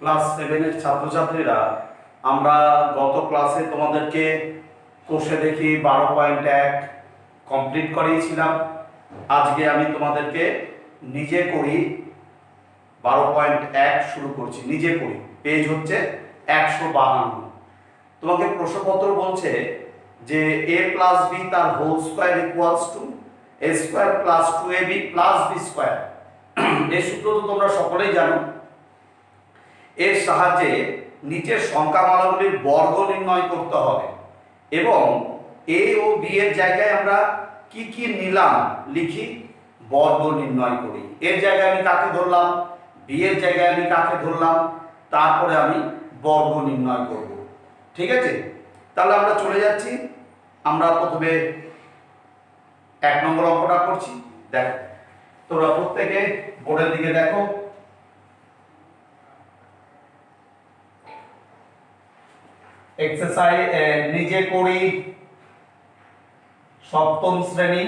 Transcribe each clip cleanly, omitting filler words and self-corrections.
Class 7 এর ছাত্রছাত্রীরা, আমরা গত ক্লাসে তোমাদেরকে কোষে দেখি 12.1 কমপ্লিট করিয়েছিলাম। আজকে আমি তোমাদেরকে নিজে করি 12.1 শুরু করছি। নিজে করি, পেজ হচ্ছে 152। তোমাকে প্রশ্নপত্র বলছে যে a প্লাস বি তার whole square equals to a square plus 2ab plus b square. এই সূত্র তো তোমরা সকলেই জানো। এর সাহায্যে নিচের সংখ্যামালাগুলির বর্গ নির্ণয় করতে হবে এবং a ও b এর জায়গায় আমরা কি কি নিলাম লিখি, বর্গ নির্ণয় করি। এর জায়গায় আমি কাকে ধরলাম, b এর জায়গায় আমি কাকে ধরলাম, তারপরে আমি বর্গ নির্ণয় করব। ঠিক আছে, তাহলে আমরা চলে যাচ্ছি। আমরা প্রথমে 1 নম্বর অঙ্কটা করছি। দেখো, তোমরা প্রত্যেকে বোর্ডের দিকে দেখো। এক্সারসাইজ নিজে করি সপ্তম শ্রেণী,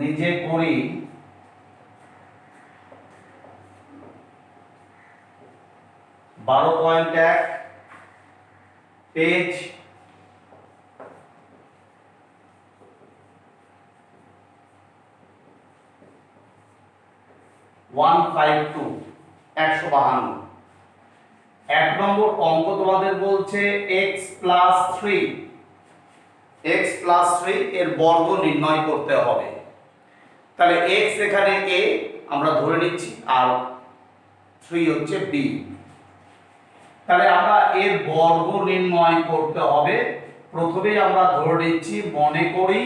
নিজে করি 12.1 পেজ 152। 152 1 নম্বর অঙ্ক তোমাদের বলছে x প্লাস 3 এর বর্গ নির্ণয় করতে হবে। তাহলে x এখানে a আমরা ধরে নিচ্ছি আর 3 হচ্ছে b। তাহলে আমরা এর বর্গ নির্ণয় করতে হবে। প্রথমেই আমরা ধরে নিচ্ছি, মনে করি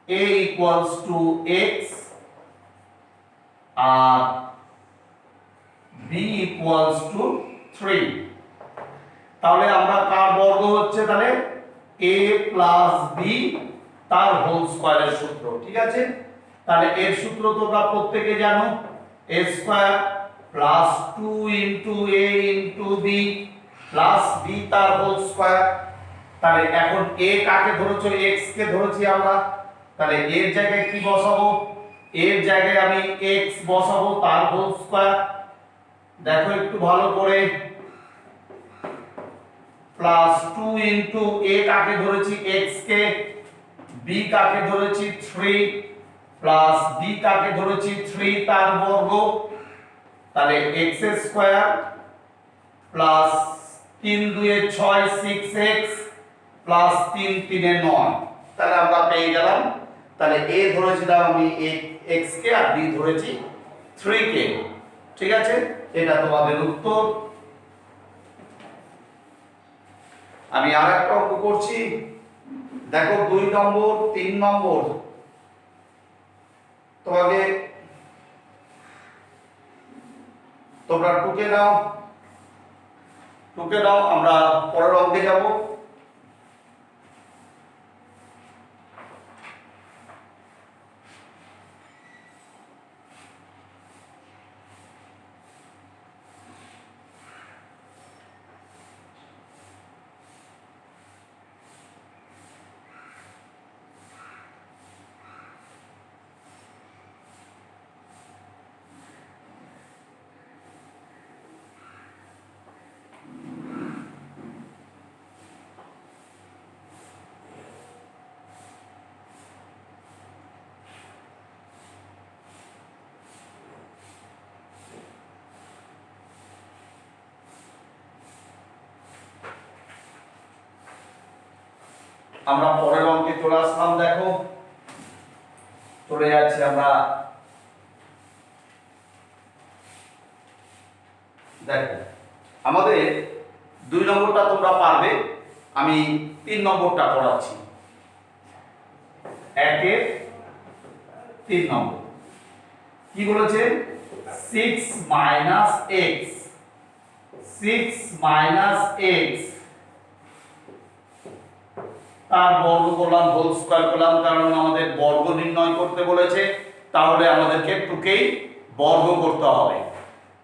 a equals to x R b equals to 3। তাহলে আমরা কার বর্গ হচ্ছে, তাহলে a প্লাস b তার হোল স্কয়ারের সূত্র। ঠিক আছে, তাহলে এর সূত্র তোমরা প্রত্যেকে জানো, a square plus 2 into a into b plus b তার হোল স্কয়ার। তাহলে এখন a কাকে ধরেছো, x কে ধরেছি আমরা। তাহলে এর জায়গায় কি বসাবো, এর জায়গায় আমি x বসাবো তার হোল স্কয়ার। দেখো একটু ভালো করে, প্লাস 2 ইনটু a কাকে ধরেছি, x কে, b কাকে ধরেছি 3 প্লাস b কাকে ধরেছি 3 তার বর্গ। তাহলে x স্কয়ার প্লাস 3 2 এ 6 6x প্লাস 3 3 এ 9। তাহলে আমরা পেয়ে গেলাম। তাহলে a ধরেছিলাম আমি x কে আর b ধরেছি 3 কে। ঠিক আছে, এটা তোমাদের উত্তর। আমি আরেকটা অঙ্ক করছি। দেখো 2 নম্বর 3 নম্বর তোমাকে তোমরা টুকে নাও। আমরা পরের অঙ্কে যাব। আমরা পরের অঙ্কে চলে আসলাম। দেখো, চলে যাচ্ছি আমরা। দেখো, আমাদের 2 নম্বরটা তোমরা পারবে, আমি 3 নম্বরটা পড়াচ্ছি। 1 এর 3 নম্বর কি বলেছে, 6 মাইনাস x তার বর্গ করলাম, হোল স্কয়ার করলাম, কারণ আমাদের বর্গ নির্ণয় করতে বলেছে। তাহলে আমাদেরকে টুকেই বর্গ করতে হবে।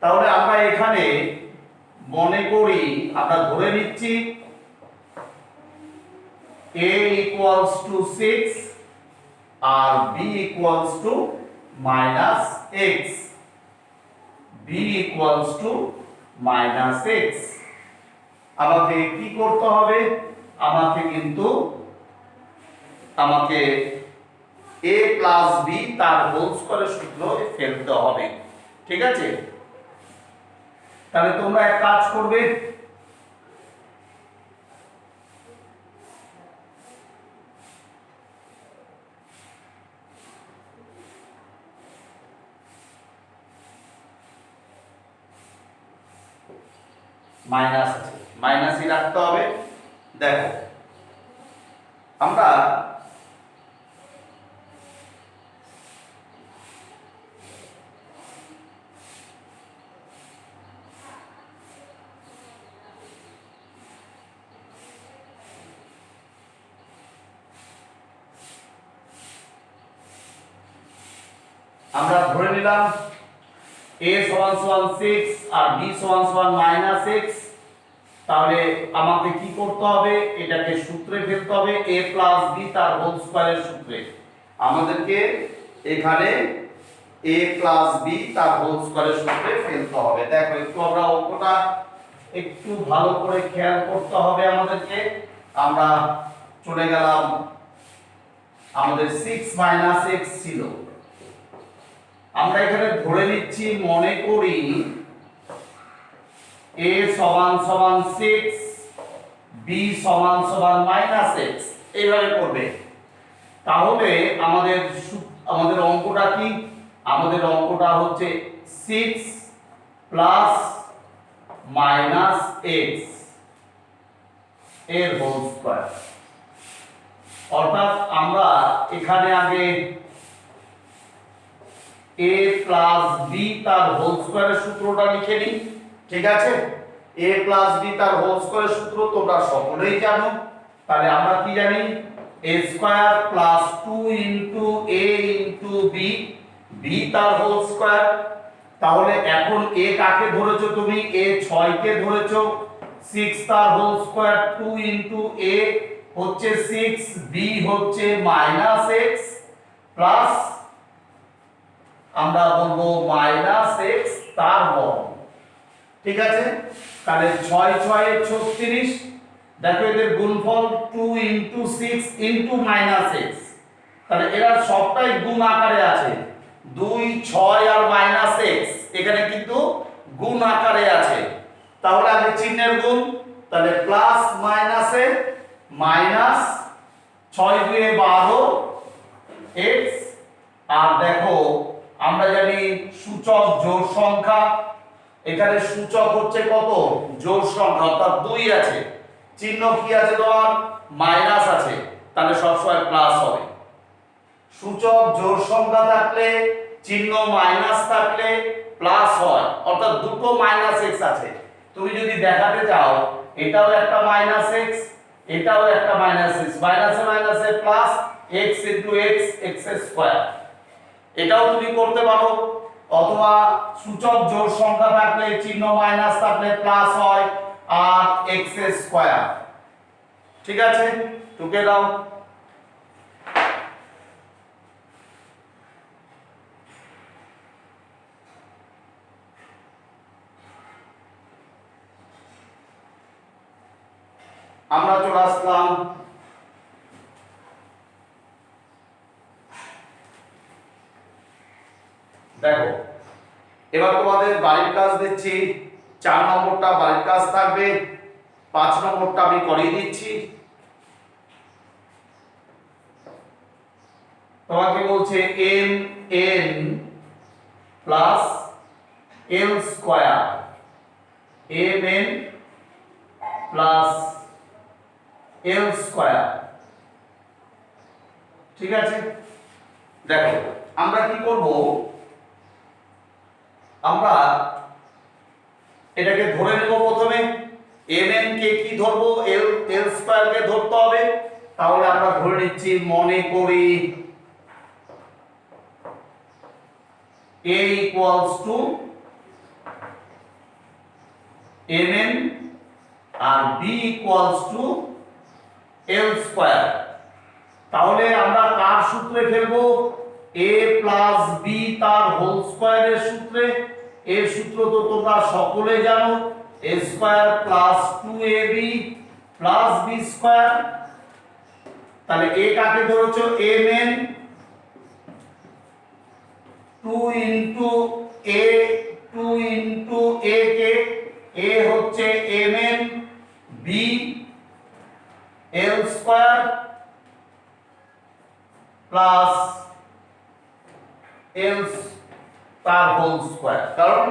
তাহলে আমরা এখানে মনে করি, আমরা ধরে নিচ্ছি a equals to 6 R b equals to minus x, b equals to minus x। আমাকে কি করতে হবে, আমাকে a প্লাস b তার হোল স্কয়ারের সূত্র ফেলতে হবে। ঠিক আছে, তাহলে তোমরা এক কাজ করবে, মাইনাস আছে, মাইনাসই রাখতে হবে। দেখো আমরা ধরে নিলাম a সমান সমান 6 আর b সমান সমান -x। তাহলে আমাকে কি করতে হবে, এটাকে সূত্রে ফেলতে হবে, a প্লাস b তার হোল স্কয়ারের সূত্রে। আমাদেরকে এখানে a প্লাস b তার হোল স্কয়ারের সূত্রে ফেলতে হবে। দেখো একটু আমরা অঙ্কটা একটু ভালো করে খেয়াল করতে হবে আমাদেরকে। আমরা চলে গেলাম, আমাদের 6 x ছিল, আমরা এখানে ধরে নিচ্ছি, মনে করি a সমান সমান 6, b সমান সমান -x, এইভাবে করবে। তাহলে আমাদের অঙ্কটা কি, আমাদের অঙ্কটা হচ্ছে 6 প্লাস -x এর হোল স্কয়ার। অর্থাৎ আমরা এখানে আগে a প্লাস b তার হোল স্কয়ারের সূত্রটা লিখে নিই। ঠিক আছে, a প্লাস b তার হোল স্কয়ারের সূত্র তোমরা সকলেই জানো। তাহলে আমরা কি জানি, a square plus 2 into a into b, b তার হোল স্কয়ার। তাহলে এখন a কাকে ধরেছো তুমি, a 6 কে ধরেছো, 6 তার হোল স্কয়ার, 2 ইনটু a হচ্ছে 6, b হচ্ছে -x প্লাস আমরা বলবো -x তার বর্গ। ঠিক আছে, তাহলে 6 6 এ 36, দেখো এদের গুণফল 2 ইনটু 6 ইনটু -x, তাহলে এরা সবটাই গুণ আকারে আছে, 2 6 আর -x এখানে কিন্তু গুণ আকারে আছে। তাহলে আগে চিহ্নের গুণ, তাহলে প্লাস মাইনাসে মাইনাস 6 2 12 x। আর দেখো আমরা জানি সূচক জোড় সংখ্যা, এখানে সূচক হচ্ছে কত, জোড় সংখ্যা, অর্থাৎ 2 আছে, চিহ্ন কি আছে তোমার, মাইনাস আছে, তাহলে সবসময় প্লাস হবে। সূচক জোড় সংখ্যা থাকলে, চিহ্ন মাইনাস থাকলে প্লাস হয়, অর্থাৎ দুটো -x আছে। তুমি যদি দেখাতে চাও এটাও একটা -x, এটাও একটা -x, মাইনাসে মাইনাসে plus x into x, x square, এটাও তুমি করতে পারো। অথবা সূচক জোড় সংখ্যা থাকলে, চিহ্ন মাইনাস থাকলে প্লাস হয় আর x স্কয়ার। ঠিক আছে, টুকে দাও। আমরা চলে আসলাম দেখো, এবার তোমাদের বাড়ির কাজ দিচ্ছি। 4 নম্বরটা বাড়ির কাজ থাকবে, 5 নম্বরটা আমি করিয়ে দিচ্ছি। তোমাকে বলছে mn plus l square, mn plus l square. ঠিক আছে, দেখো আমরা কি করব, আমরা এটাকে ধরে নেব। প্রথমে mn কে কি ধরবো, l স্কয়ার কে ধরতে হবে। তাহলে আমরা ধরে নিচ্ছি, মনে করি a ইকুয়ালস টু mn আর b equals to l square. তাহলে আমরা কার সূত্রে ফেলবো? a প্লাস b তার হোল স্কয়ারের সূত্রে। এর সূত্র তো তোমরা সকলে জানো, a square plus 2ab plus b square. তাহলে a কাকে ধরেছো? mn 2 into a 2 into a কে a হচ্ছে mn b l square plus l তার হোল স্কয়ার। কারণ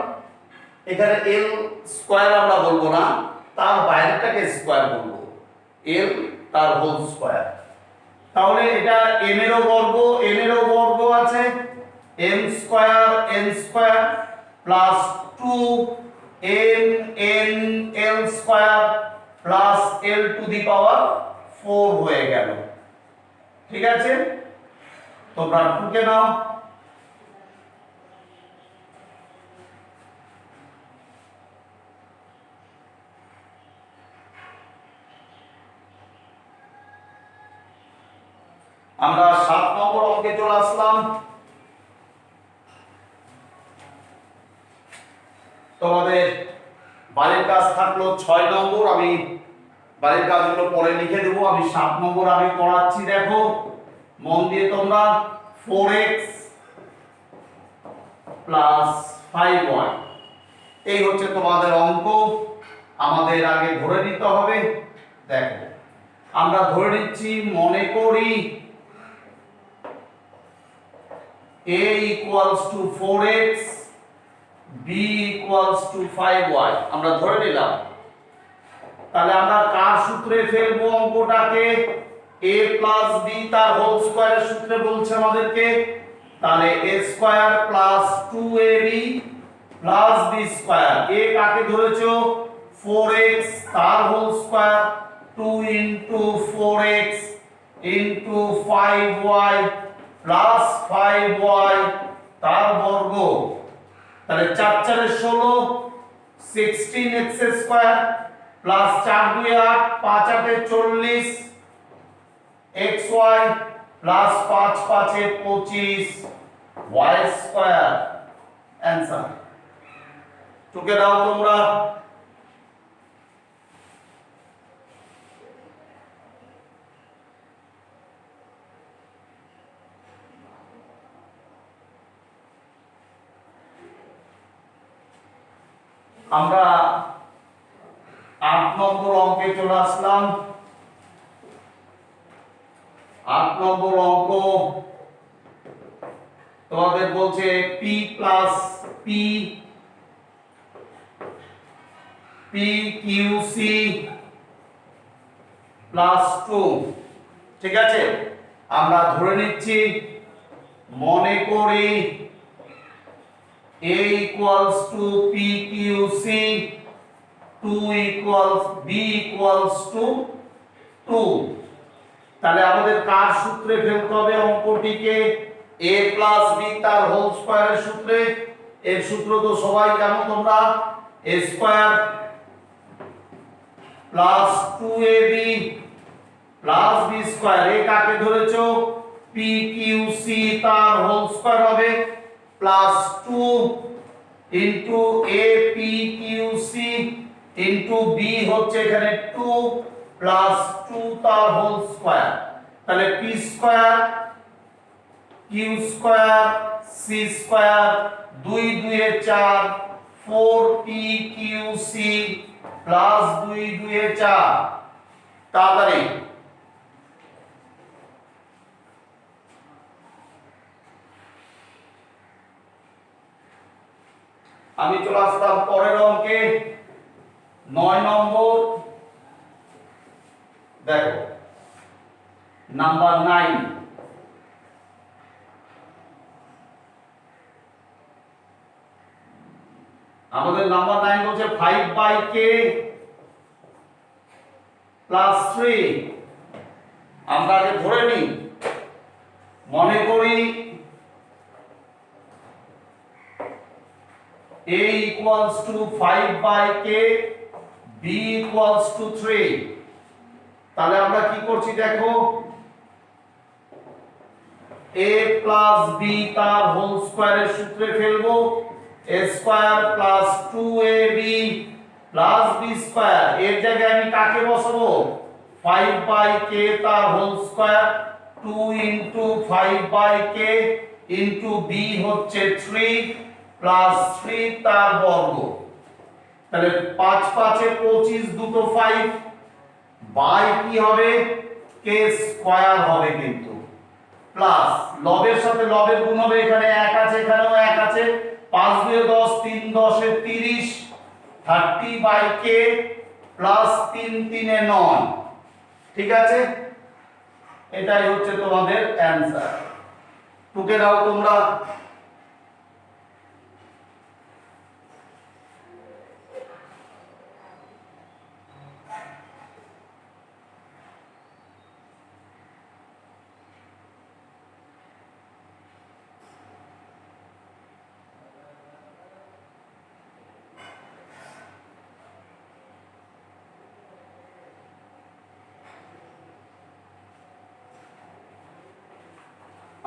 এখানে l স্কয়ার আমরা বলবো না, তার বাইরেটাকে স্কয়ার বলবো, l তার হোল স্কয়ার। তাহলে এটা m এরও বর্গ, n এরও বর্গ আছে, m square n square plus 2 m n l square plus l to the power 4 হয়ে গেল। ঠিক আছে, তোমরা টুকে নাও। আমরা 7 নম্বর অঙ্কে চলে আসলাম। তোমাদের বাড়ির কাজ থাকলো 6 নম্বর, আমি বাড়ির কাজগুলো পরে লিখে দেবো। আমি 7 নম্বর আমি পড়াচ্ছি, দেখো মন দিয়ে তোমরা। 4x প্লাস 5y এই হচ্ছে তোমাদের অঙ্ক। আমাদের আগে ধরে নিতে হবে। দেখো আমরা ধরে নিচ্ছি, মনে করি a equals to 4x b equals to 5y আমরা ধরে নিলাম। তাহলে আমরা কার সূত্রে ফেলবো অঙ্কটাকে? a প্লাস b তার হোল স্কয়ারের সূত্রে বলছে আমাদেরকে। তাহলে a square plus 2ab plus b square. a কাকে ধরেছো? 4x তার whole square 2 into 4x into 5y plus 5y তার বর্গ। তাহলে 4 4 16 16x square plus 4 2 8 5 8 40 xy plus 5 5 25 y square. Answer টুকে দাও তোমরা। আমরা 8 নম্বর অঙ্কে চলে আসলাম। 8 নম্বর অঙ্ক তোমাদের বলছে p plus p pqc plus 2। ঠিক আছে, আমরা ধরে নিচ্ছি, মনে করি a equals to pqc 2 equals b equals to 2। তাহলে আমাদের কার সূত্রে ফেলতে হবে অঙ্কটিকে? a প্লাস b তার হোল স্কয়ারের সূত্রে। এর সূত্র তো সবাই জানো তোমরা, a square plus 2ab plus b square. a কাকে ধরেছো? pqc তার হোল স্কয়ার হবে plus 2 into a pqc into b হচ্ছে এখানে 2 প্লাস 2 তার হোল স্কয়ার। তাহলে p square q square c square 2 2 এ 4 4pqc প্লাস 2 2 এ 4। তাড়াতাড়ি আমি চলে আসলাম পরের অঙ্কে 9 নম্বর। দেখো নাম্বার 9। আমাদের নাম্বার 9 বলছে 5/k প্লাস 3। আমরা আগে ধরে নিই, মনে করি a equals to 5 by k, b equals to 3। তাহলে আমরা কি করছি দেখো, a plus b তার হোল স্কয়ারের সূত্রে ফেলবো, a square plus 2ab plus b square. এর জায়গায় আমি কাকে বসাবো, 5 by k তার whole square, 2 into 5 by k into b হচ্ছে 3 প্লাস 3 তার বর্গ। তাহলে 5 5 এ 25, দুটো 5 বাই কি হবে, k স্কয়ার হবে কিন্তু, প্লাস লবের সাথে লবের গুণ হবে, এখানে 1 আছে এখানেও 1 আছে, 5 2 10, 3 10 এ 30, 30 বাই k প্লাস 3 3 এ 9। ঠিক আছে, এটাই হচ্ছে তোমাদের অ্যানসার। টুকে দাও তোমরা।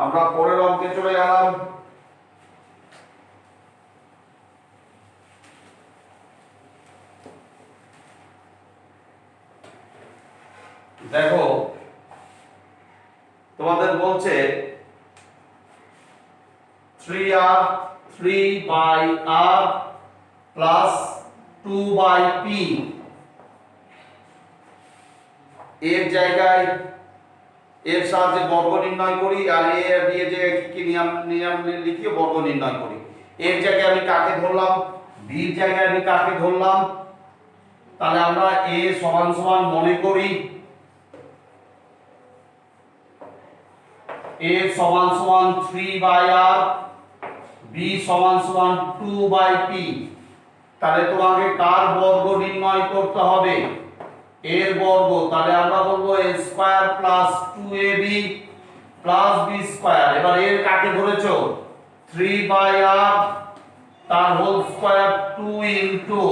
আমরা পরের অঙ্কে চলে গেলাম। দেখো তোমাদের বলছে 3r 3 by r plus 2 by p, এর জায়গায় এর সাহায্যে বর্গ নির্ণয় করি, আর এ আর বি এর জায়গায় কি নিয়ম লিখিয়ে বর্গ নির্ণয় করি। এর জায়গায় আমি কাকে ধরলাম, বি এর জায়গায় আমি কাকে ধরলাম। তাহলে আমরা a সমান সমান মনে করি a সমান সমান 3 by r, b সমান সমান 2 by p। তাহলে তোমাকে কার বর্গ নির্ণয় করতে হবে, এর বর্গ। তাহলে আমরা বলবো a square plus 2ab plus b square. এবার এর কাকে ধরেছো, 3 by r তার হোল স্কয়ার, 2 ইনটু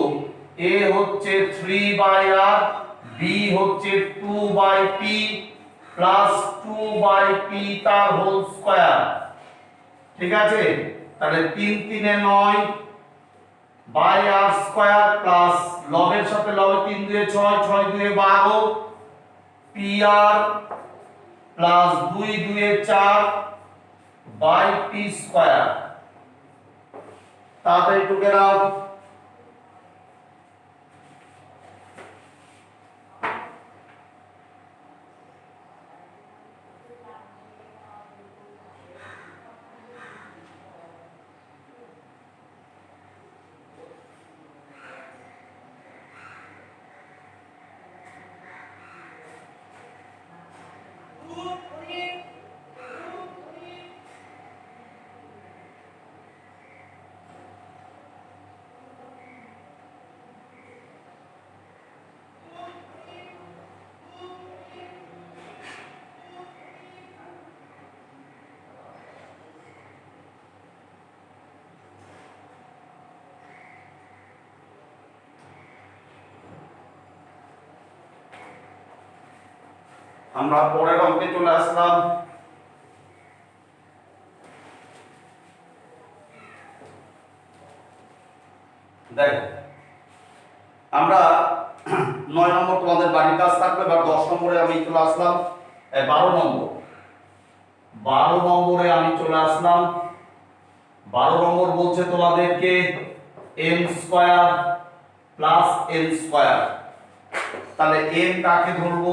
a হচ্ছে 3 by r, b হচ্ছে 2 by p plus 2 by p তার হোল স্কয়ার। ঠিক আছে, তাহলে 3 3 এ 9 বাই r স্কয়ার প্লাস লবের সাথে লবে 3 2 এ 6, 6 2 এ 12 pr প্লাস 2 2 এ 4 বাই p স্কয়ার। তাড়াতাড়ি টুকে দাও। আমরা পরের অঙ্কে চলে আসলাম। দেখো আমরা 9 নম্বর তোমাদের বাড়ির কাজ থাকবে, এবার 10 নম্বরে আমি চলে আসলাম। 12 নম্বরে আমি চলে আসলাম। 12 নম্বর বলছে তোমাদেরকে m square plus n square. তাহলে n কাকে ধরবো,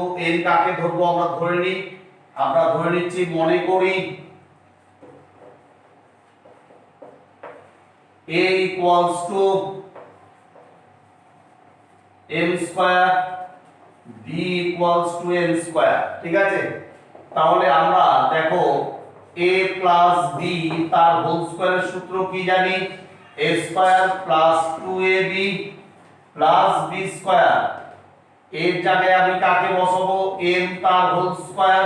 আমরা ধরে নিচ্ছি মনে করি a equals to m square, b equals to n square. ঠিক আছে, তাহলে আমরা দেখো a প্লাস b তার হোল স্কয়ারের সূত্র কি জানি, a square plus 2ab plus b square. এর জায়গায় আমি কাকে বসাবো, m তার whole square,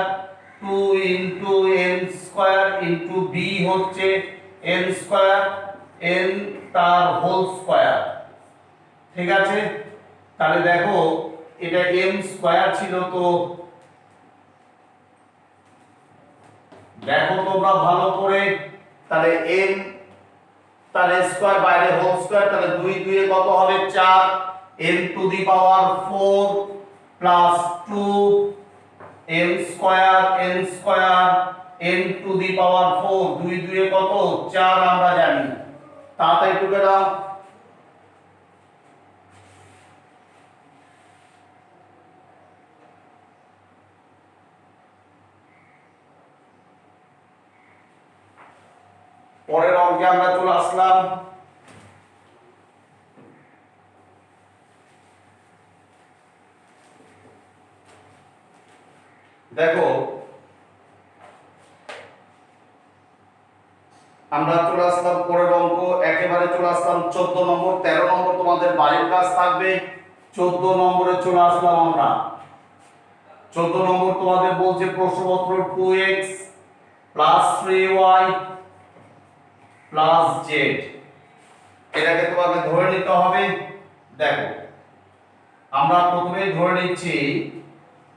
2 into n square into b হচ্ছে n স্কয়ার। n তার হোল স্কয়ার। ঠিক আছে, তাহলে দেখো এটা m স্কয়ার ছিল, তো দেখো তোমরা ভালো করে, তাহলে m তার স্কয়ার বাইরে হোল স্কয়ার, তাহলে 2 2 এ কত হবে 4, m to the power 4 plus 2 m square n square n to the power 4, 2 2 এ কত 4 আমরা জানি, তাড়াতাড়ি টুকে দাও। পরের অঙ্কে আমরা চলে আসলাম। দেখো আমরা চলে আসলাম পরের অঙ্ক, একেবারে চলে আসলাম 14 নম্বর। 13 নম্বর তোমাদের বাড়ির কাজ থাকবে, 14 নম্বরে চলে আসলাম আমরা। 14 নম্বর তোমাদের বলছে প্রশ্নপত্র 2x 3y z, এটাকে তোমাকে ধরে নিতে হবে। দেখো আমরা প্রথমে ধরে নিচ্ছি,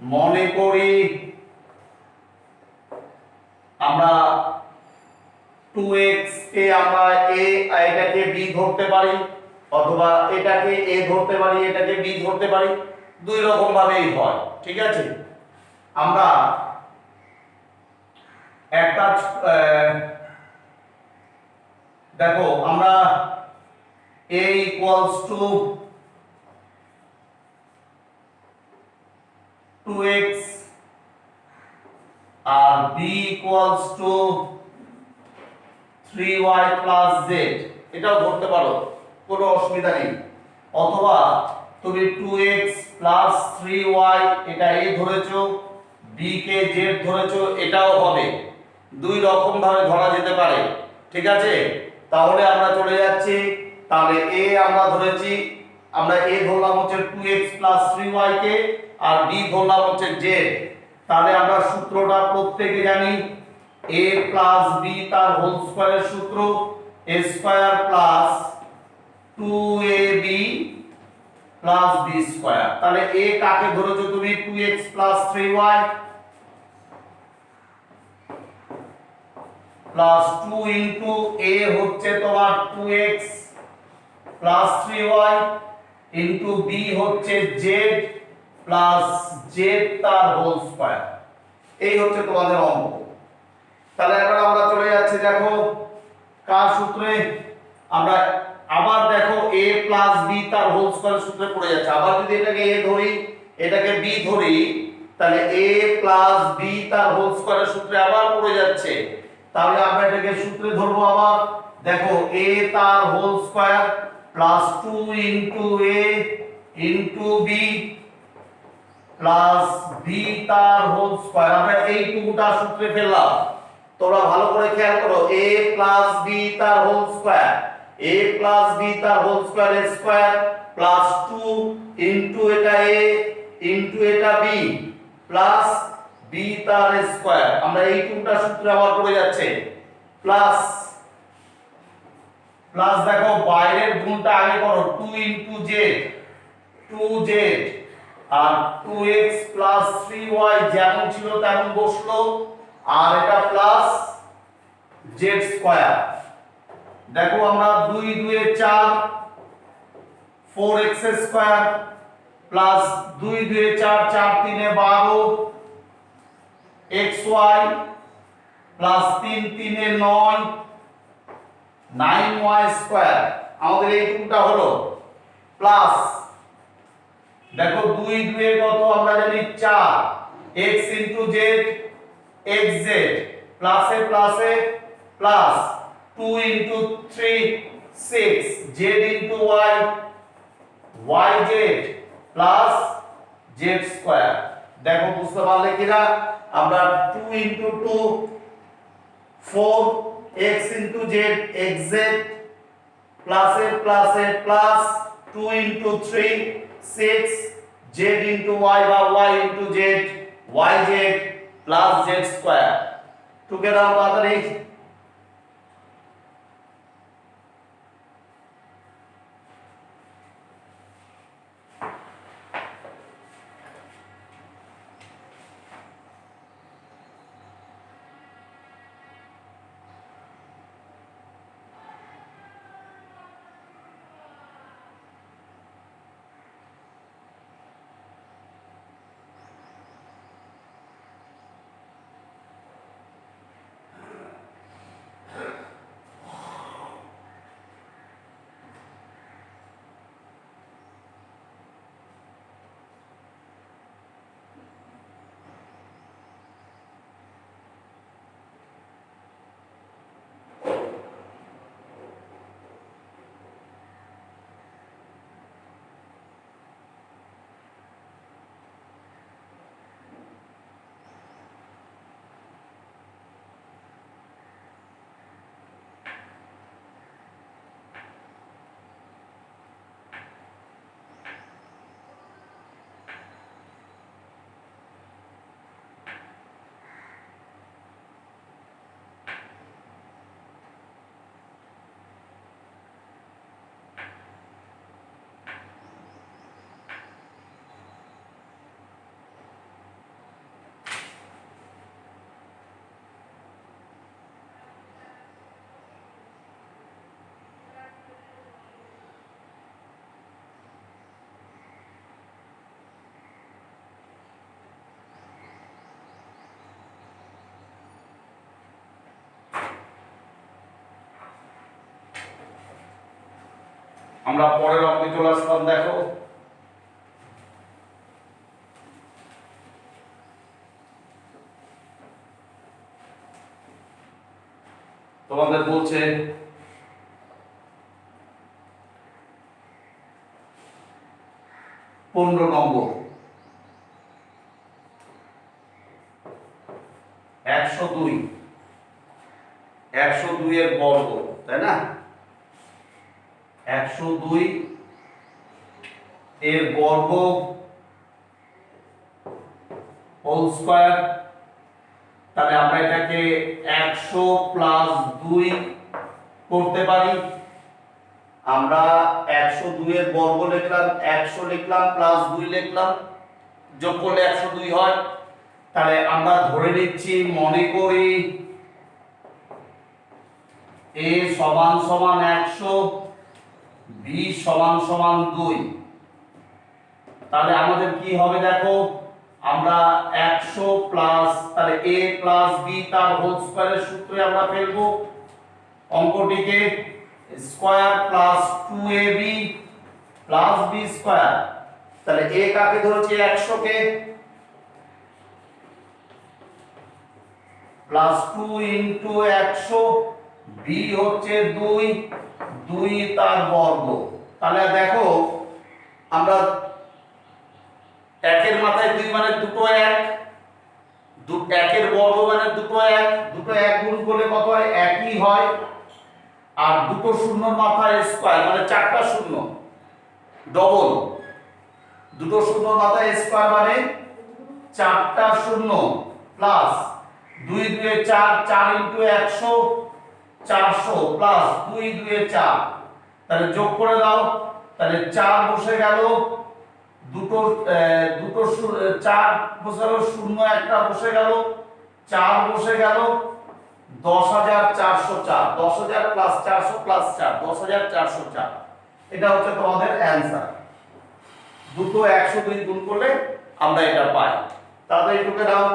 মনে করি আমরা 2x কে আমরা a, এটাকে b ধরতে পারি, অথবা এটাকে a ধরতে পারি, এটাকে b ধরতে পারি, দুই রকম ভাবেই হয়। ঠিক আছে, আমরা একটা দেখো আমরা a equals to 2x R b equals to 3y plus z, এটাও ধরতে পারো, কোনো অসুবিধা নেই। অথবা তুমি 2x plus 3y এটা a ধরেছো, b কে z ধরেছো, এটাও হবে, দুই রকম ভাবে ধরা যেতে পারে। ঠিক আছে, তাহলে আমরা চলে যাচ্ছি। তাহলে a আমরা ধরেছি, আমরা a ধরলাম হচ্ছে 2x plus 3y কে, আর b ধরলাম হচ্ছে z। তাহলে আমরা সূত্রটা প্রত্যেকে জানি, a plus b তার হোল স্কয়ারের সূত্র a square plus 2ab plus b square. তাহলে a কাকে ধরেছো তুমি 2x plus 3y plus 2 into a হচ্ছে তোমার 2x plus 3y into b হচ্ছে z প্লাস z তার হোল স্কয়ার। এই হচ্ছে তোমাদের অঙ্ক। তাহলে এবার আমরা চলে যাচ্ছি, দেখো কার সূত্রে, আমরা আবার দেখো a প্লাস b তার হোল স্কয়ার সূত্রে পড়ে যাচ্ছে। আবার যদি এটাকে a ধরি, এটাকে b ধরি, তাহলে a প্লাস b তার হোল স্কয়ারের সূত্রে আবার পড়ে যাচ্ছে। তাহলে আমরা এটাকে সূত্রে ধরবো আবার। দেখো a তার whole square plus 2 into a into b plus b তার হোল স্কয়ার, আমরা এই টুকুটা সূত্রে ফেললাম। তোমরা ভালো করে খেয়াল করো, a প্লাস b তার whole square, a plus b তার whole square square plus 2 into এটা a ইনটু এটা b প্লাস b তার স্কয়ার, আমরা এই টুকুটা সূত্রে আবার পড়ে যাচ্ছে, প্লাস প্লাস দেখো বাইরের গুণটা আগে করো, 2 ইনটু z 2z আর 2x প্লাস 3y যেমন ছিল তেমন বসলো, আর এটা প্লাস z স্কয়ার। দেখো আমরা 2 2 এ 4 4x স্কয়ার প্লাস 2 2 এ 4 4 3 এ 12 xy প্লাস 3 3 এ 9 9y স্কয়ার, আমাদের এই টুকুটা হলো, প্লাস দেখো 2 2 এ কত আমরা জানি 4 x ইনটু z xz প্লাসে প্লাসে plus 2 into 3 6 z into y yz plus z square. দেখো বুঝতে পারলে কিনা, আমরা 2 into 2 4 x into z xz প্লাসে প্লাসে plus 2 into 3 6 z into y বা y into z yz plus z square. 2 কে দাও তাড়াতাড়ি, আমরা পরের অঙ্কে চলে আসলাম। দেখো তোমাদের বলছে পনেরো নম্বর 102 এর বর্গ, তাই না? 102 এর বর্গ হোল স্কয়ার। তাহলে আমরা এটাকে 100 প্লাস 2 করতে পারি। আমরা 102 এর বর্গ লিখলাম, 100 লিখলাম প্লাস 2 লিখলাম, যোগ করলে 102 হয়। তাহলে আমরা ধরে নিচ্ছি, মনে করি a সমান সমান 100, b সমান সমান 2। তাহলে আমাদের কি হবে দেখো, আমরা 100 প্লাস, তাহলে a প্লাস b তার হোল স্কয়ারের সূত্রে আমরা ফেলবো অঙ্কটিকে, square plus 2ab plus b square. তাহলে a কাকে ধরেছি, 100 কে, প্লাস 2 ইনটু 100, b হচ্ছে 2 তার বর্গ। তাহলে দেখো আমরা একের মাথায় 2 মানে দুটো 1, একের বর্গ মানে দুটো 1, দুটো 1 গুণ করলে কত হয়, একই হয়। আর দুটো শূন্যর মাথায় স্কয়ার মানে চারটা শূন্য, ডবল। দুটো শূন্যর মাথায় স্কয়ার মানে চারটা শূন্য, প্লাস 2 2 4, 4 ইনটু 100 400, প্লাস 2 2 4। তাহলে যোগ করে দাও, তাহলে 4 বসে গেল, দুটো 4 বসে গেল, শূন্য একটা বসে গেল, 4 বসে গেল, 10,404। 10,000 প্লাস 400 প্লাস 4, 10,404। এটা হচ্ছে তোমাদের অ্যানসার। দুটো 102 গুণ করলে আমরা এটা পাই। তাহলে এটুকে দাও।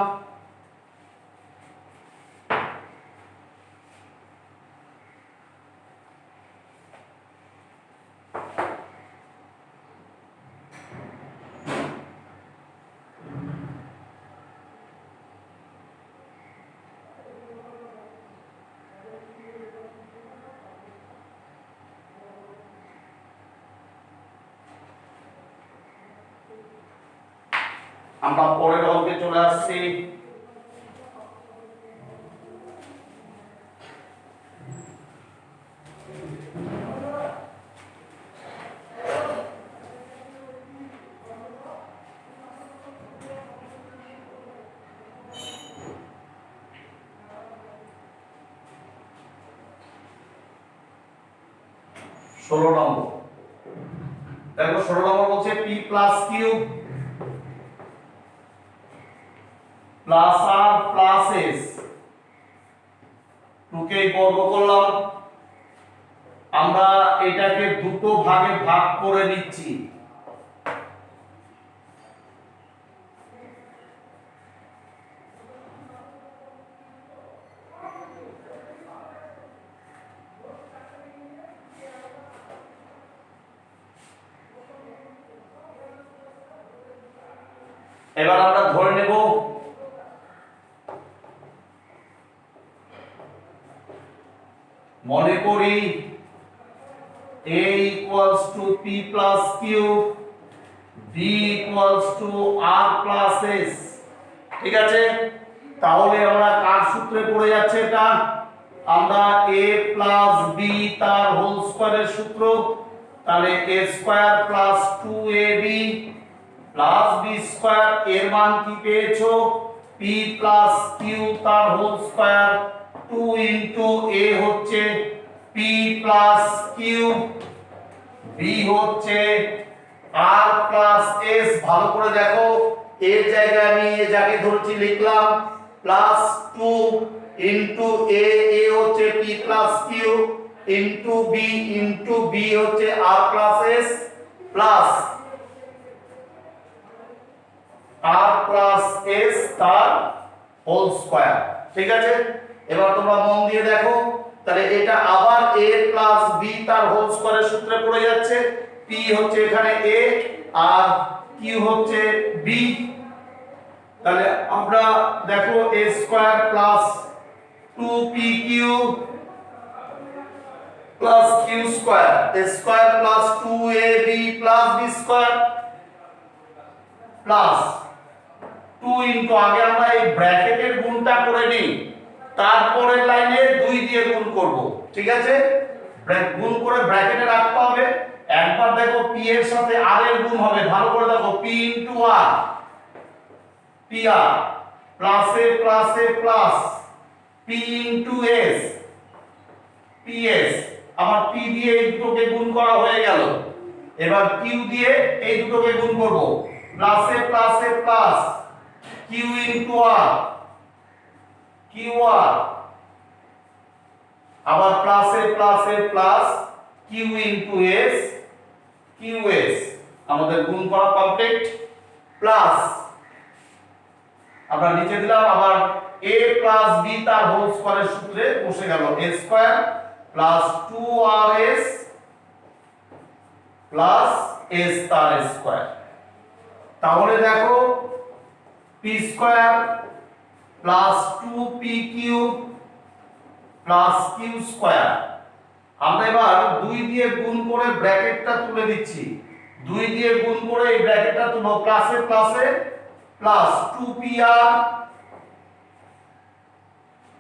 আমরা পরের অঙ্কে চলে আসছি। ষোলো নম্বর। দেখো 16 নম্বর বলছে p plus cube plus R plus S, 2 কে বর্গ করলাম। আমরা এটাকে দুটো ভাগে ভাগ করে নিচ্ছি। এবার আমরা ধরে নেব মনে করি a equals to p plus q, b equals to r plus s। ঠিক আছে, তাহলে আমরা কার সূত্রে পড়ে যাচ্ছে এটা, আমরা a plus b তার হোল স্কয়ারের সূত্র। তাহলে a square plus 2ab plus b square, এর মান কি পেয়েছো, p প্লাস q তার হোল স্কয়ার, 2 ইনটু a হচ্ছে p প্লাস q, b হচ্ছে r প্লাস s। ভালো করে দেখো, এর জায়গায় আমি এ যাকে ধরেছি লিখলাম, প্লাস 2 ইনটু a, a হচ্ছে p plus q, into b হচ্ছে r plus s, plus r plus s তার হোল স্কয়ার। ঠিক আছে, এবার তোমরা মন দিয়ে দেখো, তাহলে এটা আবার a প্লাস b তার হোল স্কয়ারের সূত্রে পড়ে যাচ্ছে। p হচ্ছে এখানে a আর q হচ্ছে b। তাহলে আমরা দেখো a square plus 2pq plus q square, a square plus 2ab plus b square plus 2 into, আগে আমরা এই ব্র্যাকেটের গুণটা করে নিই, তারপরের লাইনে 2 দিয়ে গুণ করব, ঠিক আছে? গুণ করে ব্র্যাকেটে রাখতে হবে। একবার দেখো p এর সাথে r এর গুণ হবে, ভালো করে দেখো, p ইনটু r, pr প্লাসে প্লাসে plus p into s, ps, আবার p দিয়ে এই দুটোকে গুণ করা হয়ে গেল। এবার q দিয়ে এই দুটোকে গুণ করব, প্লাসে প্লাসে plus q into r, qr, আবার প্লাসে প্লাসে plus q into s, qs, আমাদের গুণ করা কমপ্লিট। প্লাস আমরা নিচে দিলাম আবার a প্লাস b তার হোল স্কয়ারের সূত্রে বসে গেল, a square plus 2rs plus s তার স্কয়ার। তাহলে দেখো p square plus 2pq plus q square, আমরা এবার 2 দিয়ে গুণ করে ব্র্যাকেটটা তুলে দিচ্ছি, 2 দিয়ে গুণ করে এই ব্র্যাকেটটা তুলো, প্লাসে প্লাসে প্লাস 2pr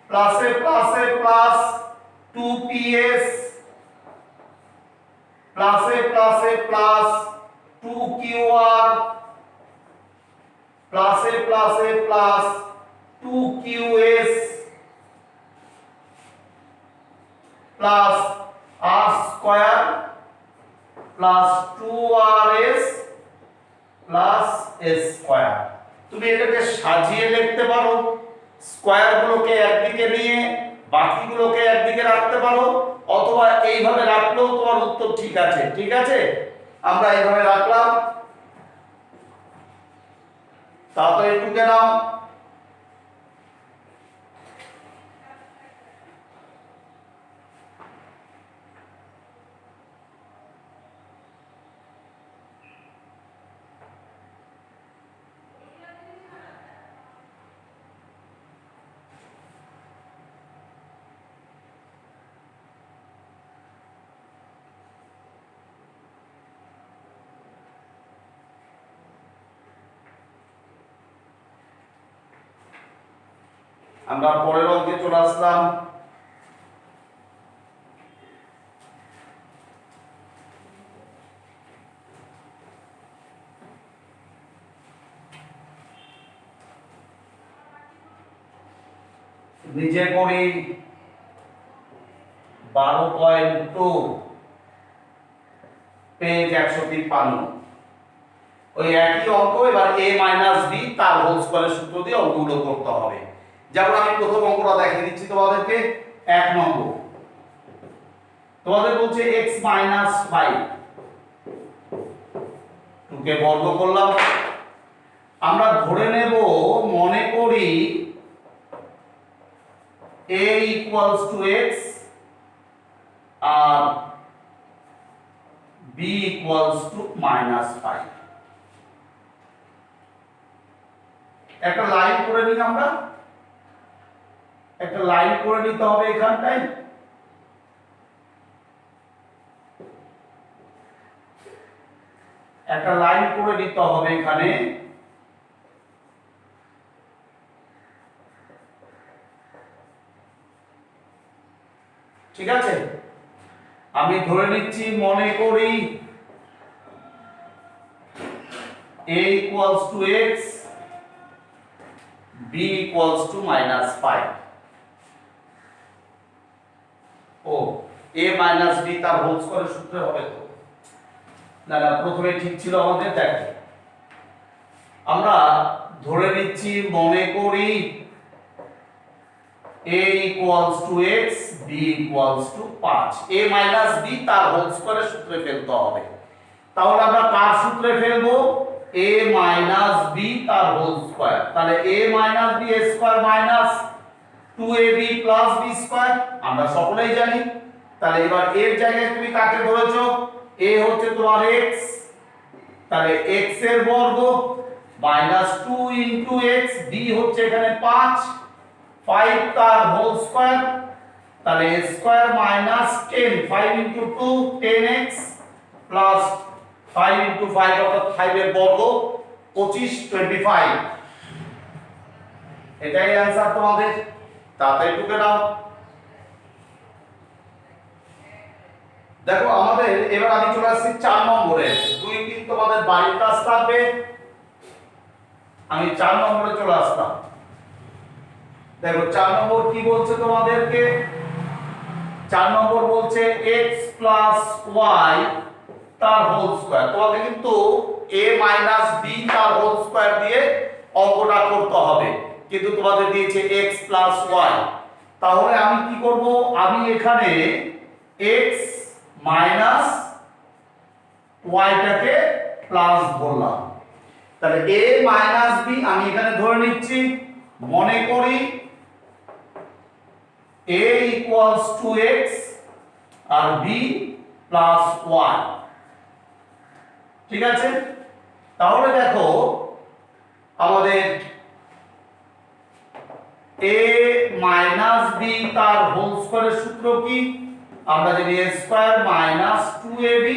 প্লাসে প্লাসে প্লাস 2ps প্লাসে প্লাসে প্লাস 2qr প্লাসে প্লাসে plus 2qs plus r square plus 2rs plus s square. তুমি এটাকে সাজিয়ে লিখতে পারো, স্কয়ার গুলোকে একদিকে নিয়ে বাকিগুলোকে একদিকে রাখতে পারো, অথবা এইভাবে রাখলেও তোমার উত্তর ঠিক আছে। ঠিক আছে, আমরা এইভাবে রাখলাম, তাড়াতাড়ি টুকে নাও। আমরা পরের অঙ্কে চলে আসলাম। নিচে করি 12.2 পেজ 153, ওই একই অঙ্ক এবার a - b তার হোল স্কয়ারের সূত্র দিয়ে অঙ্কগুলো করতে হবে। যেমন আমি প্রথম অঙ্কটা দেখিয়ে দিচ্ছি তোমাদেরকে। 1 নম্বর তোমাদের বলছে x - 5, 2 কে বর্গ করলাম। আমরা ধরে নেব, মনে করি a = x আর b = -5। একটা লাইন করে নিই, আমরা একটা লাইন করে নিতে হবে এখানটায়। একটা লাইন করে নিতে হবে এখানে। ঠিক আছে, আমি ধরে নিচ্ছি, মনে করি a = x, b = -5। ও a - b তার হোল স্কয়ারের সূত্রে হবে তো? না না, প্রথমে ঠিক ছিল আমাদের। দেখো আমরা ধরে নিচ্ছি, মনে করি a = x, b = 5। a - b তার হোল স্কয়ারের সূত্রে ফেলতে হবে। তাহলে আমরা কার সূত্রে ফেলবো? a - b তার হোল স্কয়ার। তাহলে a - b square minus 2ab + b square, আমরা সকলেই জানি তাহলে এবার এর জায়গায় তুমি কাকে ধরেছো, এ হচ্ছে তোমার x, তাহলে x এর বর্গ মাইনাস 2 ইনটু x, b হচ্ছে এখানে 5 তার হোল স্কয়ার, তাহলে a square minus 10, 5 into 2 10x plus 5 into 5 অর্থাৎ 5 এর বর্গ 25 25, এটাই অ্যানসার তোমাদের। তাড়াতাড়ি টুকে নাও। দেখো আমাদের এবার আমি চলে আসছি 4 নম্বরে, 2-3 তোমাদের বাড়ির কাজ থাকবে, আমি 4 নম্বরে চলে আসলাম। দেখো 4 নম্বর কি বলছে তোমাদেরকে, 4 নম্বর বলছে x y তার হোল স্কয়ার। তোমাকে কিন্তু a b তার হোল স্কয়ার দিয়ে অঙ্কটা করতে হবে, কিন্তু তোমাদের দিয়েছে x y। তাহলে আমি কি করব, আমি এখানে x y টাকে প্লাস বললাম, তাহলে a b আমি এখানে ধরে নিচ্ছি, মনে করি a equals to x R b plus y, ঠিক আছে। তাহলে দেখো আমাদের a b তার হোল স্কয়ারের সূত্র কি, আমরা জানি a square minus 2ab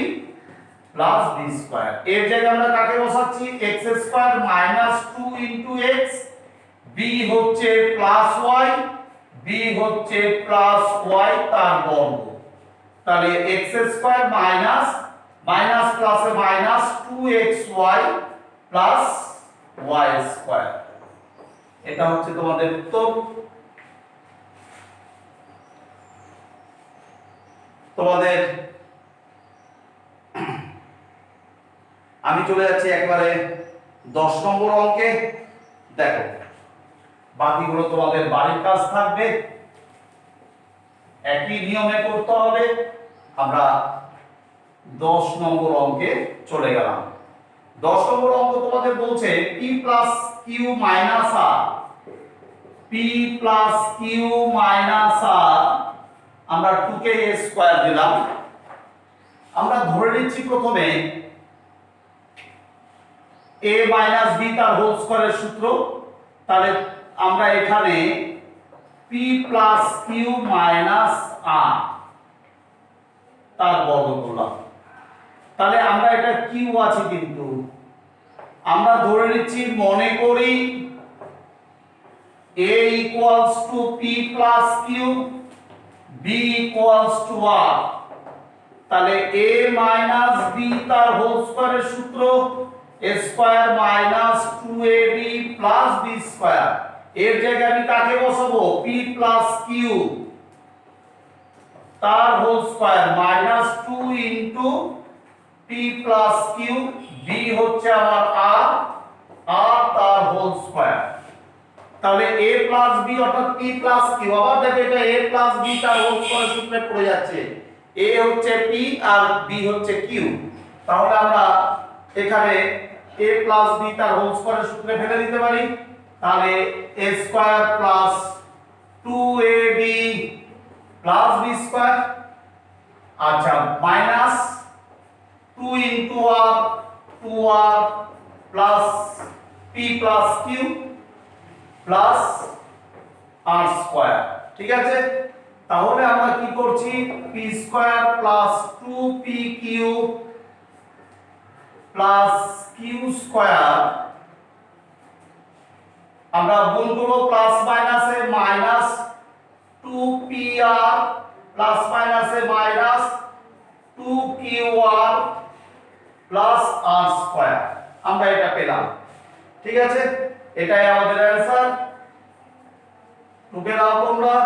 plus b square. এর জায়গায় আমরা কাকে বসাচ্ছি, x square minus 2 into x, b হচ্ছে প্লাস y, b হচ্ছে প্লাস y তার বর্গ, তাহলে x স্কয়ার মাইনাস মাইনাস প্লাসে minus 2xy plus y square, এটা হচ্ছে তোমাদের উত্তর। তোমাদের আমি চলে যাচ্ছি একবারে 10 নম্বর অঙ্কে। দেখো বাকিগুলো তোমাদের বাড়ির কাজ থাকবে, একই নিয়মে করতে হবে। আমরা 10 নম্বর অঙ্কে চলে গেলাম। 10 নম্বর অঙ্ক তোমাদের বলছে p plus q minus r, p plus q minus r, আমরা 2 কে a স্কয়ার দিলাম। আমরা ধরে নিচ্ছি প্রথমে a মাইনাস b তার হোল স্কয়ারের সূত্র, তাহলে আমরা এখানে p plus q minus r তার বর্গ করলাম। তাহলে আমরা এটা q আছে, কিন্তু আমরা ধরে নিচ্ছি, মনে করি a equals to p plus q, b equals to r, তাহলে a মাইনাস b তার হোল স্কয়ারের সূত্র a square minus 2ab plus b square. এর জায়গায় আমি কাকে বসাবো, p প্লাস q তার whole square minus 2 into p plus q, b হচ্ছে আমার r, r তার হোল স্কয়ার। তাহলে a প্লাস b অর্থাৎ p প্লাস q, আবার দেখো এটা a প্লাস b তার হোল স্কয়ারের সূত্রে পড়ে যাচ্ছে, a হচ্ছে p আর b হচ্ছে q। তাহলে আমরা এখানে a প্লাস b তার হোল স্কয়ারের সূত্রে ফেলে দিতে পারি, তাহলে a square plus 2ab plus b square, আচ্ছা minus 2 into r 2r plus p plus q plus r square, ঠিক আছে। তাহলে আমরা কি করছি, p square plus 2pq plus q square, আমরা গুণ করব প্লাস মাইনাসে মাইনাস 2pr প্লাস মাইনাসে minus 2qr plus r square, আমরা এটা পেলাম, ঠিক আছে। এটাই আমাদের অ্যানসার, টুকে নাও তোমরা।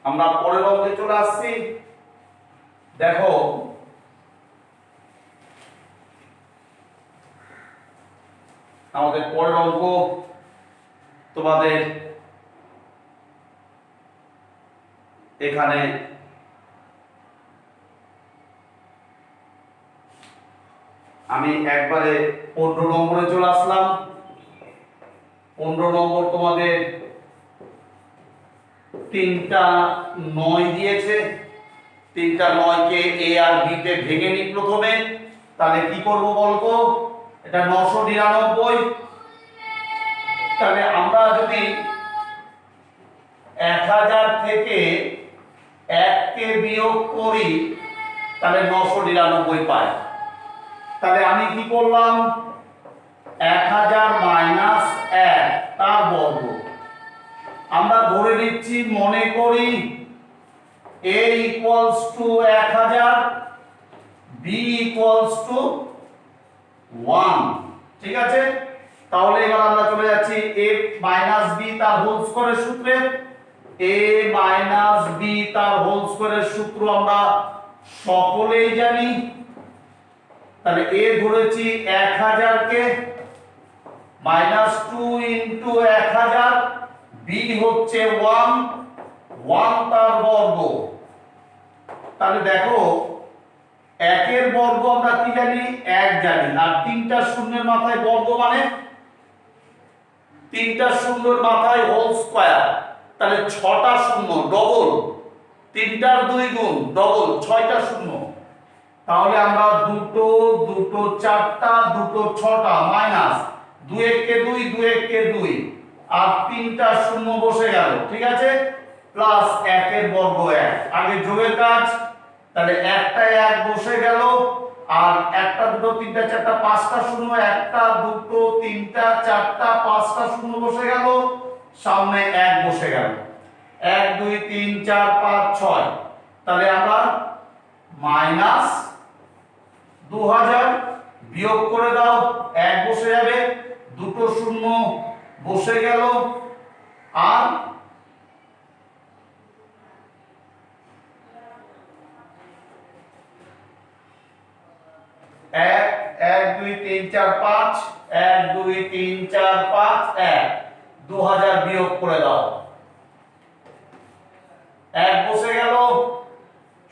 আমরা পরের অঙ্কে চলে আসছি। দেখো আমাদের পরের অঙ্ক তোমাদের এখানে আমি একবারে 15 নম্বরে চলে আসলাম। 15 নম্বর তোমাদের 3টা 9 দিয়েছে। 3টা 9 কে a আর b তে ভেঙে নিই প্রথমে। তাহলে কি করব বলতো, এটা 999। তাহলে আমরা যদি 1000 থেকে 1 কে বিয়োগ করি তাহলে 999 পাই। তাহলে আমি কি করলাম, 1000 মাইনাস 1 তার বর্গ। আমরা ধরে নিচ্ছি, মনে করি a equals two 1000, b equals two 1। ঠিক আছে, তাহলে এবার আমরা চলে যাচ্ছি a মাইনাস b তার হোল স্কয়ারের সূত্রে। a মাইনাস b তার হোল স্কয়ারের সূত্র আমরা সকলেই জানি। তাহলে a ধরেছি 1000 কে, মাইনাস 2 ইনটু 1000, b হচ্ছে 1 তার বর্গ। তাহলে দেখো 1 এর বর্গ আমরা কি জানি, 1 জানি, আর 3টা শূন্যের মাথায় বর্গ মানে 3টা শূন্যের মাথায় হোল স্কয়ার। তাহলে 6টা শূন্য ডবল, 3টার 2 গুণ ডবল, 6টা শূন্য। তাহলে আমরা দুটো 4টা 6টা মাইনাস 2 1 কে 2 2 1 কে 2 আর 3টা শূন্য বসে গেল। ঠিক আছে, প্লাস 1 এর বর্গ 1, আগে যোগের কাজ। তাহলে একটায় 1 বসে গেল, আর 1টা 2 3টা 4টা 5টা শূন্য, 1টা 2 3টা 4টা 5টা শূন্য বসে গেল, সামনে 1 বসে গেল। 1 2 3 4 5 6। তাহলে আমরা মাইনাস 2000 বিয়োগ করে দাও, 1 বসে যাবে, দুটো শূন্য বসে গেল, আর 1 1 2 3 4 5, 1 2 3 4 5 1, 2000 বিয়োগ করে দাও, 1 বসে গেল,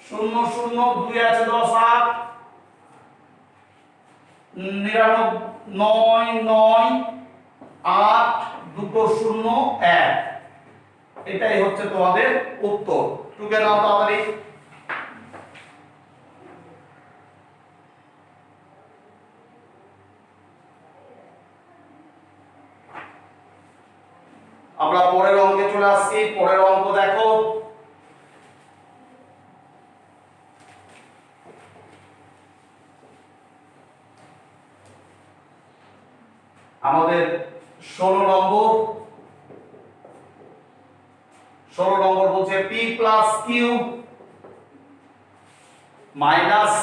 0 0 2 আছে 10 8 99 9 8 দুটো 0 1। এটাই হচ্ছে তোমাদের উত্তর। টুকে নাও তাড়াতাড়ি। আমরা পরের অঙ্কে চলে আসছি। পরের অঙ্ক দেখো, আমাদের 16 নম্বর বলছে p প্লাস কিউ মাইনাস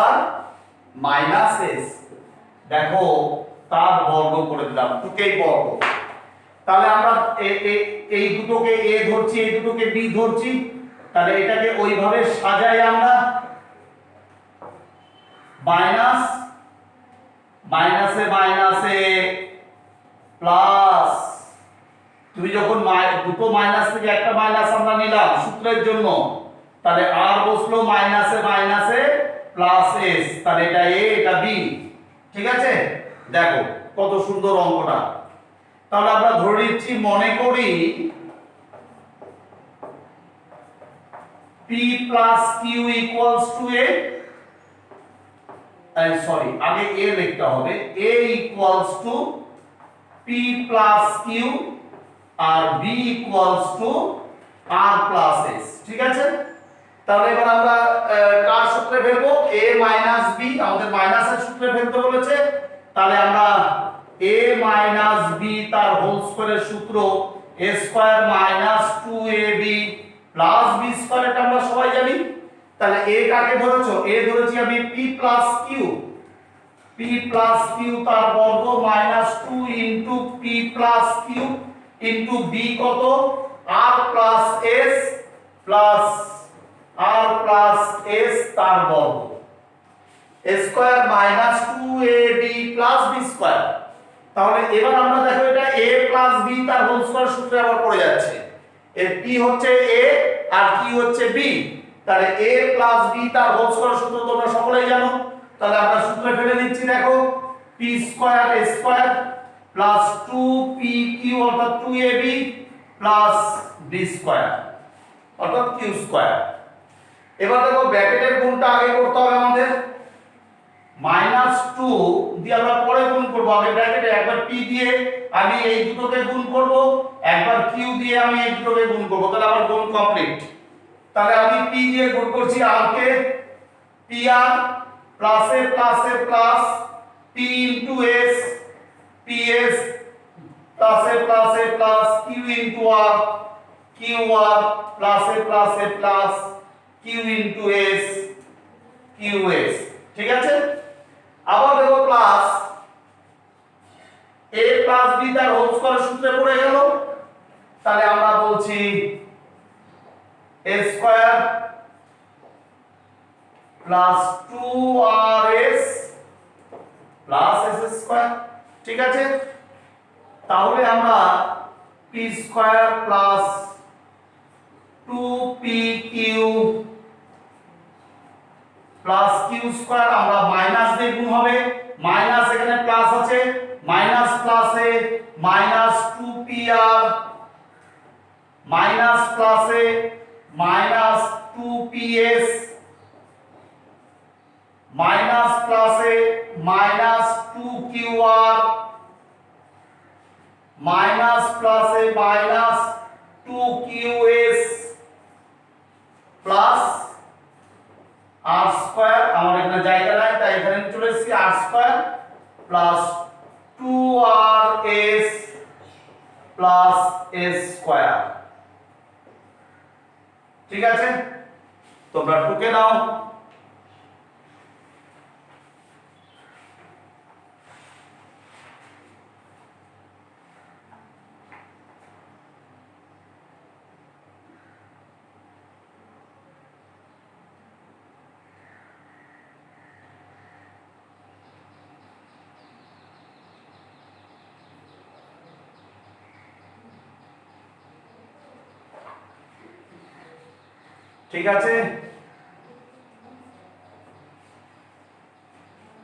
আর মাইনাস এস, দেখো তার বর্গ করে দিলাম, দুটোই বর্গ। তাহলে আমরা এই দুটোকে a ধরছি, এই দুটোকে b ধরছি। তাহলে এটাকে ওইভাবে সাজাই আমরা, মাইনাসে প্লাস। তুমি যখন দুটো মাইনাস থেকে একটা মাইনাস আমরা নিলাম সূত্রের জন্য, তাহলে আর বসলো মাইনাসে প্লাস এস। তাহলে এটা a এটা b। ঠিক আছে, দেখো কত সুন্দর অঙ্কটা। তাহলে আমরা ধরে নিচ্ছি, মনে করি p plus Q equals to a, sorry আগে a লিখতে হবে, a equals to p plus Q আর b equals to r plus s। ঠিক আছে, তাহলে এবার আমরা কার সূত্রে ফেলবো, a মাইনাস b, আমাদের মাইনাসের সূত্রে ফেলতে বলেছে। তাহলে আমরা a মাইনাস b তার হোল স্কয়ারের সূত্র a square minus 2ab plus B square, এটা আমরা সবাই জানি। তাহলে এ কাকে ধরেছো? এ ধরেছি আমি P plus Q, P plus Q তার বর্গ minus 2 into P plus Q into B কত? R plus S plus R plus S তার বর্গ square minus 2ab plus B square. তাহলে এবার আমরা দেখো এটা a প্লাস b তার হোল স্কয়ার সূত্রে আবার পড়ে যাচ্ছে। এর p হচ্ছে a আর q হচ্ছে b, তাহলে a প্লাস b তার হোল স্কয়ার সূত্র তোমরা সকলেই জানো। তাহলে আমরা সূত্রে ফেলে দিচ্ছি, দেখো p square a square plus 2pq অর্থাৎ 2ab প্লাস b স্কয়ার অর্থাৎ q স্কয়ার। এবার দেখো ব্র্যাকেটের গুণটা আগে করতে হবে আমাদের। মাইনাস 2 দিয়ে আমরা পরে গুণ করব, আগে ব্র্যাকেটে একবার p দিয়ে আমি এই দুটোকে গুণ করব, একবার q দিয়ে আমি এই দুটোকে গুণ করব, তাহলে আমার গুণ কমপ্লিট। তাহলে আমি p দিয়ে গুণ করছি r কে, pr plus a plus p into s, ps plus a plus q into r, qr plus a plus q into s, qs। ঠিক আছে, আবার দেখো প্লাস a প্লাস b তার হোল স্কয়ার সূত্রে পড়ে গেল। তাহলে আমরা বলছি a square plus 2rs plus s square. ঠিক আছে, তাহলে আমরা p square plus 2pq plus Q square, আমরা মাইনাস দিয়ে গুণ হবে, মাইনাস এখানে প্লাস আছে, মাইনাস প্লাসে মাইনাস 2pr মাইনাস প্লাসে মাইনাস 2ps মাইনাস প্লাসে মাইনাস 2qr মাইনাস প্লাসে minus 2qs plus r square, আমার এখানে জায়গা নাই তাই এখানে চলে এসেছি, r square plus 2rs plus s square. ঠিক আছে, তোমরা টুকে নাও। ঠিক আছে,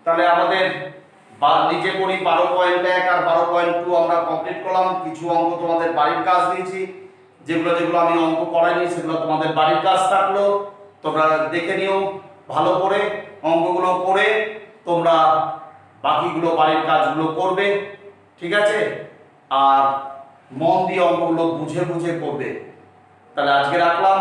তাহলে আমাদের নিচে করি 12.1 আর 12.2 আমরা কমপ্লিট করলাম। কিছু অঙ্ক তোমাদের বাড়ির কাজ দিয়েছি, যেগুলো আমি অঙ্ক করাইনি সেগুলো তোমাদের বাড়ির কাজ থাকলো, তোমরা দেখে নিও ভালো করে, অঙ্কগুলো করে তোমরা বাকিগুলো বাড়ির কাজগুলো করবে। ঠিক আছে, আর মন দিয়ে অঙ্কগুলো বুঝে বুঝে করবে। তাহলে আজকে রাখলাম।